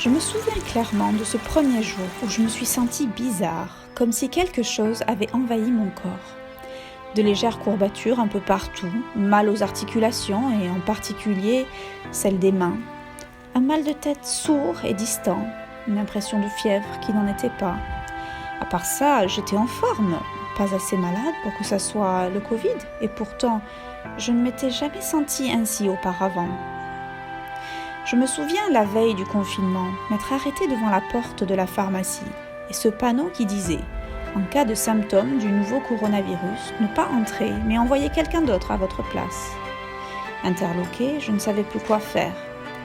Je me souviens clairement de ce premier jour où je me suis sentie bizarre, comme si quelque chose avait envahi mon corps. De légères courbatures un peu partout, mal aux articulations et en particulier celle des mains. Un mal de tête sourd et distant, une impression de fièvre qui n'en était pas. À part ça, j'étais en forme, pas assez malade pour que ça soit le Covid, et pourtant, je ne m'étais jamais sentie ainsi auparavant. Je me souviens la veille du confinement, m'être arrêtée devant la porte de la pharmacie, et ce panneau qui disait « En cas de symptômes du nouveau coronavirus, ne pas entrer, mais envoyer quelqu'un d'autre à votre place. » Interloquée, je ne savais plus quoi faire.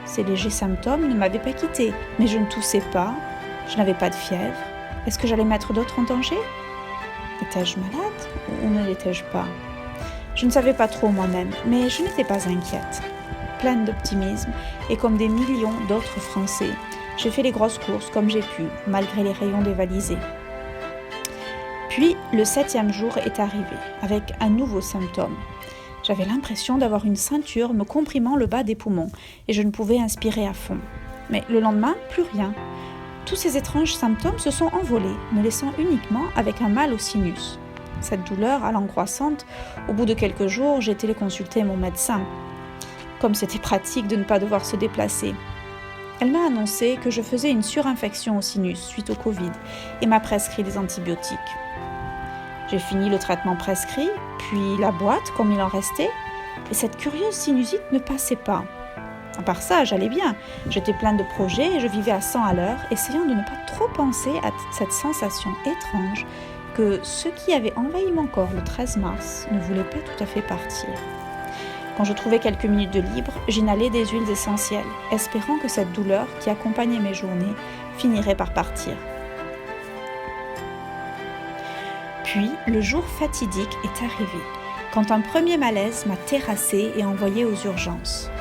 Ces légers symptômes ne m'avaient pas quittée, mais je ne toussais pas, je n'avais pas de fièvre. Est-ce que j'allais mettre d'autres en danger ? Étais-je malade ou ne l'étais-je pas ? Je ne savais pas trop moi-même, mais je n'étais pas inquiète. Pleine d'optimisme, et comme des millions d'autres Français, j'ai fait les grosses courses comme j'ai pu, malgré les rayons dévalisés. Puis, le 7e jour est arrivé, avec un nouveau symptôme. J'avais l'impression d'avoir une ceinture me comprimant le bas des poumons, et je ne pouvais inspirer à fond. Mais le lendemain, plus rien. Tous ces étranges symptômes se sont envolés, me laissant uniquement avec un mal au sinus. Cette douleur allant croissante, au bout de quelques jours, j'ai téléconsulté mon médecin. Comme c'était pratique de ne pas devoir se déplacer. Elle m'a annoncé que je faisais une surinfection au sinus suite au Covid et m'a prescrit des antibiotiques. J'ai fini le traitement prescrit, puis la boîte comme il en restait, et cette curieuse sinusite ne passait pas. À part ça, j'allais bien. J'étais pleine de projets et je vivais à 100 à l'heure, essayant de ne pas trop penser à cette sensation étrange que ce qui avait envahi mon corps le 13 mars ne voulait pas tout à fait partir. Quand je trouvais quelques minutes de libre, j'inhalais des huiles essentielles, espérant que cette douleur qui accompagnait mes journées finirait par partir. Puis, le jour fatidique est arrivé, quand un premier malaise m'a terrassée et envoyée aux urgences.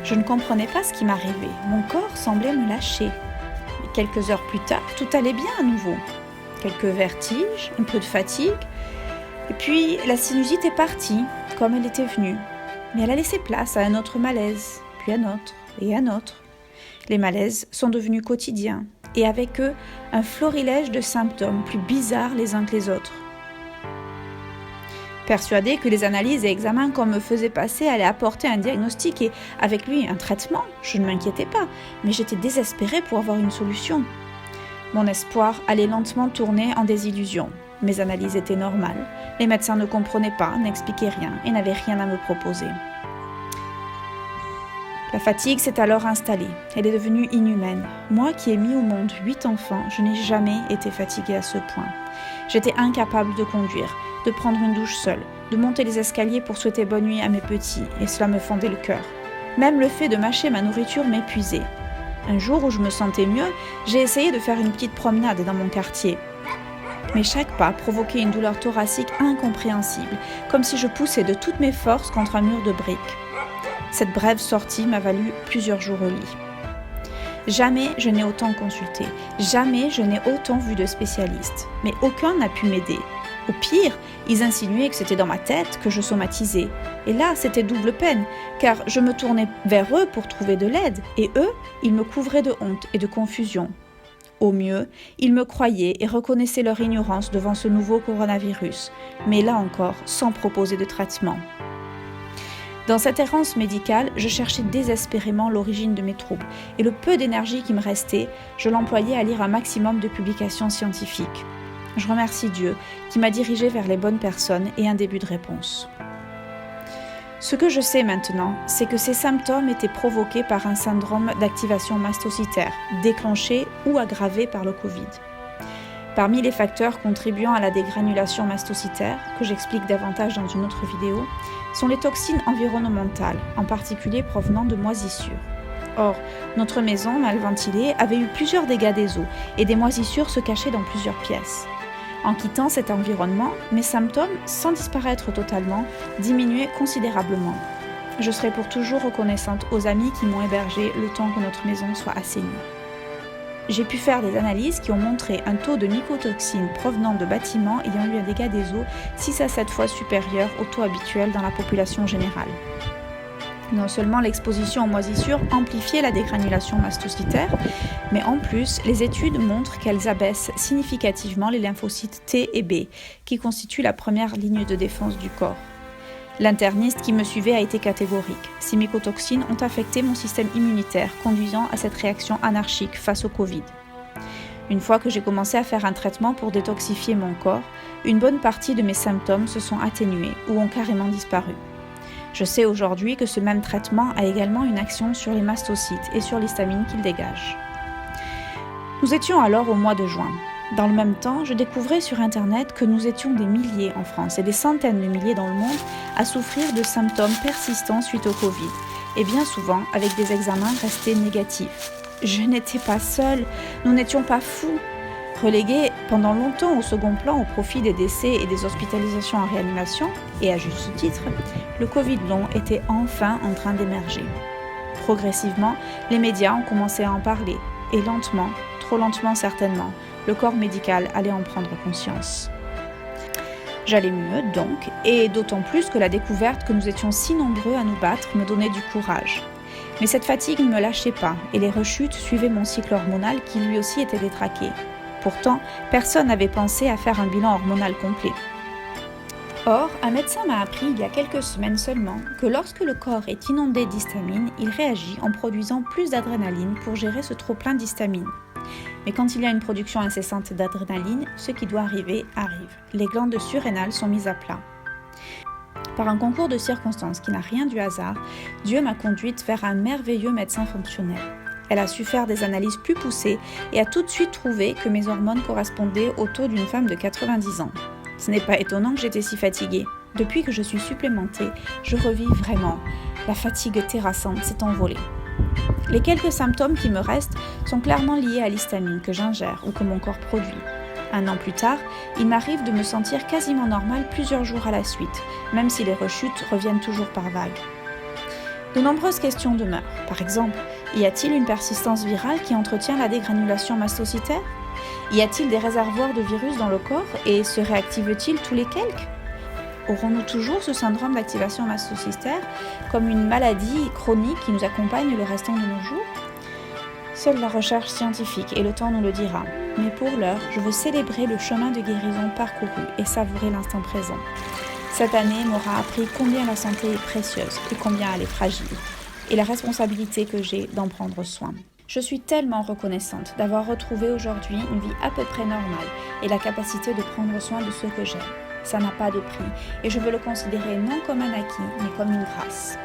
Je ne comprenais pas ce qui m'arrivait, mon corps semblait me lâcher. Mais quelques heures plus tard, tout allait bien à nouveau. Quelques vertiges, un peu de fatigue, et puis la sinusite est partie, comme elle était venue. Mais elle a laissé place à un autre malaise, puis un autre et un autre. Les malaises sont devenus quotidiens, et avec eux, un florilège de symptômes plus bizarres les uns que les autres. Persuadée que les analyses et examens qu'on me faisait passer allaient apporter un diagnostic et, avec lui, un traitement, je ne m'inquiétais pas, mais j'étais désespérée pour avoir une solution. Mon espoir allait lentement tourner en désillusion. Mes analyses étaient normales, les médecins ne comprenaient pas, n'expliquaient rien et n'avaient rien à me proposer. La fatigue s'est alors installée, elle est devenue inhumaine. Moi qui ai mis au monde 8 enfants, je n'ai jamais été fatiguée à ce point. J'étais incapable de conduire, de prendre une douche seule, de monter les escaliers pour souhaiter bonne nuit à mes petits, et cela me fendait le cœur. Même le fait de mâcher ma nourriture m'épuisait. Un jour où je me sentais mieux, j'ai essayé de faire une petite promenade dans mon quartier. Mais chaque pas provoquait une douleur thoracique incompréhensible, comme si je poussais de toutes mes forces contre un mur de briques. Cette brève sortie m'a valu plusieurs jours au lit. Jamais je n'ai autant consulté, jamais je n'ai autant vu de spécialistes, mais aucun n'a pu m'aider. Au pire, ils insinuaient que c'était dans ma tête que je somatisais. Et là, c'était double peine, car je me tournais vers eux pour trouver de l'aide, et eux, ils me couvraient de honte et de confusion. Au mieux, ils me croyaient et reconnaissaient leur ignorance devant ce nouveau coronavirus, mais là encore, sans proposer de traitement. Dans cette errance médicale, je cherchais désespérément l'origine de mes troubles, et le peu d'énergie qui me restait, je l'employais à lire un maximum de publications scientifiques. Je remercie Dieu qui m'a dirigée vers les bonnes personnes et un début de réponse. Ce que je sais maintenant, c'est que ces symptômes étaient provoqués par un syndrome d'activation mastocytaire, déclenché ou aggravé par le Covid. Parmi les facteurs contribuant à la dégranulation mastocytaire, que j'explique davantage dans une autre vidéo, sont les toxines environnementales, en particulier provenant de moisissures. Or, notre maison, mal ventilée, avait eu plusieurs dégâts des eaux et des moisissures se cachaient dans plusieurs pièces. En quittant cet environnement, mes symptômes, sans disparaître totalement, diminuaient considérablement. Je serai pour toujours reconnaissante aux amis qui m'ont hébergée le temps que notre maison soit assainie. J'ai pu faire des analyses qui ont montré un taux de mycotoxines provenant de bâtiments ayant eu un dégât des eaux 6 à 7 fois supérieur au taux habituel dans la population générale. Non seulement l'exposition aux moisissures amplifiait la dégranulation mastocytaire, mais en plus, les études montrent qu'elles abaissent significativement les lymphocytes T et B, qui constituent la première ligne de défense du corps. L'interniste qui me suivait a été catégorique. Ces mycotoxines ont affecté mon système immunitaire, conduisant à cette réaction anarchique face au Covid. Une fois que j'ai commencé à faire un traitement pour détoxifier mon corps, une bonne partie de mes symptômes se sont atténués ou ont carrément disparu. Je sais aujourd'hui que ce même traitement a également une action sur les mastocytes et sur l'histamine qu'il dégage. Nous étions alors au mois de juin. Dans le même temps, je découvrais sur Internet que nous étions des milliers en France et des centaines de milliers dans le monde à souffrir de symptômes persistants suite au Covid, et bien souvent avec des examens restés négatifs. Je n'étais pas seule, nous n'étions pas fous. Relégué pendant longtemps au second plan au profit des décès et des hospitalisations en réanimation, et à juste titre, le Covid long était enfin en train d'émerger. Progressivement, les médias ont commencé à en parler, et lentement, trop lentement certainement, le corps médical allait en prendre conscience. J'allais mieux donc, et d'autant plus que la découverte que nous étions si nombreux à nous battre me donnait du courage. Mais cette fatigue ne me lâchait pas, et les rechutes suivaient mon cycle hormonal qui lui aussi était détraqué. Pourtant, personne n'avait pensé à faire un bilan hormonal complet. Or, un médecin m'a appris il y a quelques semaines seulement que lorsque le corps est inondé d'histamine, il réagit en produisant plus d'adrénaline pour gérer ce trop-plein d'histamine. Mais quand il y a une production incessante d'adrénaline, ce qui doit arriver arrive. Les glandes surrénales sont mises à plat. Par un concours de circonstances qui n'a rien du hasard, Dieu m'a conduite vers un merveilleux médecin fonctionnel. Elle a su faire des analyses plus poussées et a tout de suite trouvé que mes hormones correspondaient au taux d'une femme de 90 ans. Ce n'est pas étonnant que j'étais si fatiguée. Depuis que je suis supplémentée, je revis vraiment. La fatigue terrassante s'est envolée. Les quelques symptômes qui me restent sont clairement liés à l'histamine que j'ingère ou que mon corps produit. 1 an plus tard, il m'arrive de me sentir quasiment normale plusieurs jours à la suite, même si les rechutes reviennent toujours par vagues. De nombreuses questions demeurent. Par exemple, y a-t-il une persistance virale qui entretient la dégranulation mastocytaire ? Y a-t-il des réservoirs de virus dans le corps et se réactive-t-il tous les quelques ? Aurons-nous toujours ce syndrome d'activation mastocytaire comme une maladie chronique qui nous accompagne le restant de nos jours ? Seule la recherche scientifique et le temps nous le dira. Mais pour l'heure, je veux célébrer le chemin de guérison parcouru et savourer l'instant présent. Cette année m'aura appris combien la santé est précieuse et combien elle est fragile, et la responsabilité que j'ai d'en prendre soin. Je suis tellement reconnaissante d'avoir retrouvé aujourd'hui une vie à peu près normale et la capacité de prendre soin de ceux que j'aime. Ça n'a pas de prix et je veux le considérer non comme un acquis, mais comme une grâce.